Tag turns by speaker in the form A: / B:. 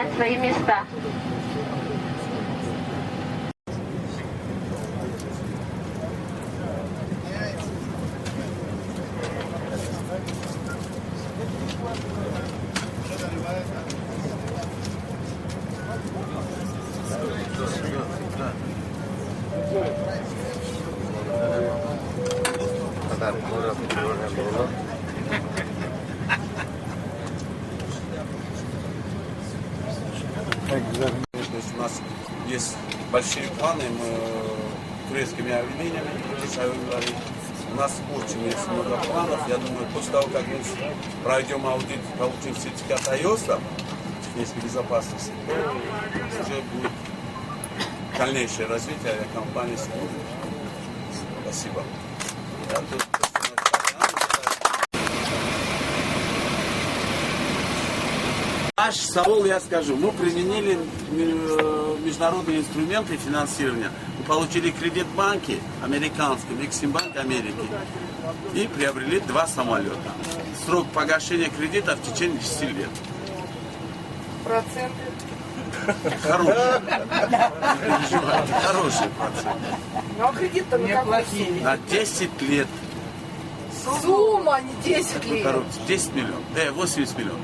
A: занять свои места.
B: У нас есть большие планы, мы турецкими авиалиниями, у нас очень есть много планов. Я думаю, после того, как мы пройдем аудит, получим сертификат АЙОСа, технической безопасности, то уже будет дальнейшее развитие авиакомпании сегодня. Спасибо. Наш САОЛ, я скажу, мы применили международные инструменты финансирования. Мы получили кредит в банке американском, Эксимбанк Америки, и приобрели 2 самолета. Срок погашения кредита в течение 10 лет.
C: Проценты?
B: Хороший. Хороший процент.
C: Ну а кредит-то неплохие.
B: На 10 лет.
C: Сумма, не 10 лет.
B: 10 миллионов. 80 миллионов.